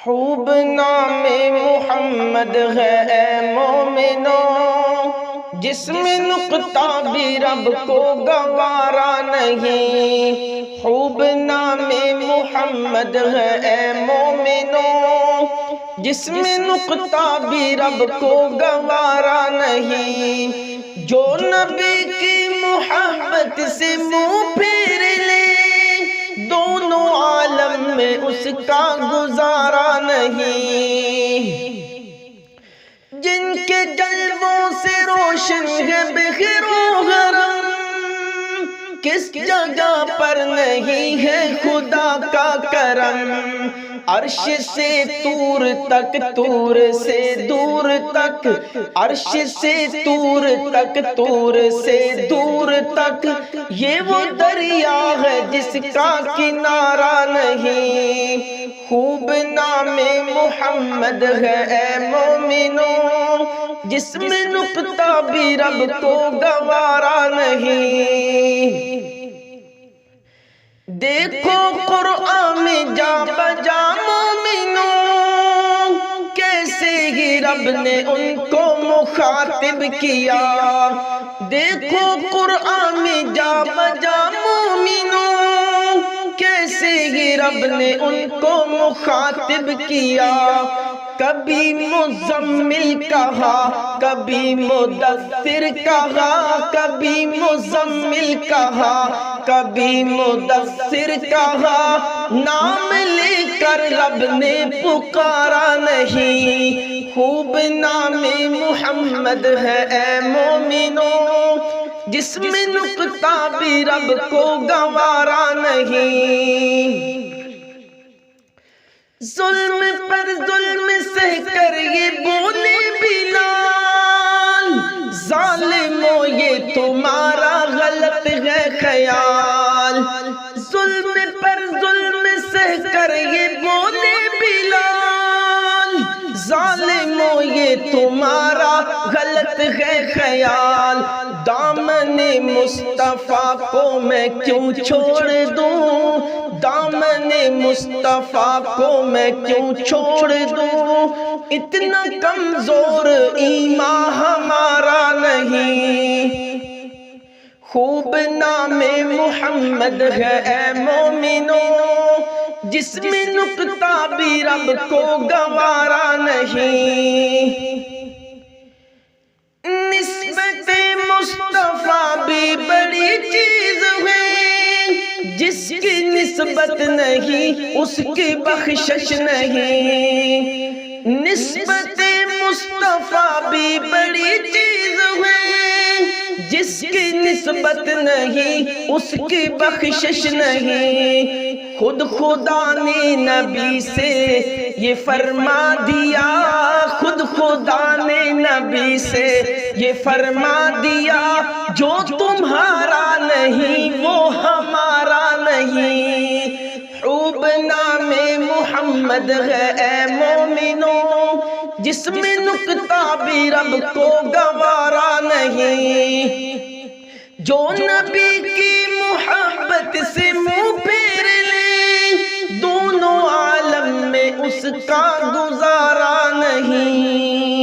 خوب نام محمد ہے اے مومنوں، جس میں نقطہ بھی رب کو گوارا نہیں۔ خوب نام محمد ہے اے مومنوں، جس میں نقطہ بھی رب کو گوارا نہیں۔ جو نبی کی محبت سے منہ پھیر لے، دونوں عالم میں اس کا گزارا نہیں۔ جن کے جلووں سے روشن ہے بحر و حرم، کس جگہ پر نہیں ہے خدا کا کرم۔ عرش سے طور تک، طور سے دور تک، عرش سے طور تک، طور سے دور تک، یہ وہ دریا ہے جس کا کنارہ نہیں۔ خوب نام محمد ہے اے مومنوں، جس میں نقطہ بھی رب کو گوارا نہیں۔ دیکھو قرآن میں جا بجا مومنوں، کیسے ہی رب نے ان کو مخاطب کیا۔ دیکھو قرآن میں جا بجا مومنوں، کیسے ہی رب نے ان کو مخاطب کیا۔ کبھی مزمل کہا، کبھی مدثر کہا، کبھی مزمل کہا، کبھی مدثر کہا، نام لے کر رب نے پکارا نہیں۔ خوب نام محمد ہے اے مومنوں، جس میں نقطہ بھی رب کو گوارا نہیں۔ ظلم پر ظلم سہ کر یہ بولے بلال، ظالموں یہ تمہارا غلط ہے خیال۔ ظلم پر ظلم سہ کر یہ بولے بلال، ظالموں یہ تمہارا غلط ہے خیال۔ دامن مصطفیٰ کو میں کیوں چھوڑ دوں، دامن مصطفیٰ کو میں کیوں چھوڑ دوں، اتنا کمزور ایمان ہمارا نہیں۔ خوب نام محمد ہے اے مومنوں، جس میں نقطہ بھی رب کو گوارا نہیں۔ نسبت مصطفیٰ بھی بڑی چیز ہے، جس کی نسبت نہیں اس کی بخشش نہیں۔ نسبت مصطفیٰ بھی بڑی چیز ہے، جس کی نسبت نہیں اس کی بخشش نہیں۔ خود خدا نے نبی سے یہ فرما دیا، خود خدا نے نبی سے یہ فرما دیا، جو تمہارا نہیں وہ ہمارا نہیں۔ خوب نام محمد ہے اے مومنوں، جس میں نقطہ بھی رب کو گوارا نہیں۔ جو نبی کی محبت سے منہ پھیر لے، دونوں عالم میں اس کا گزارا نہیں۔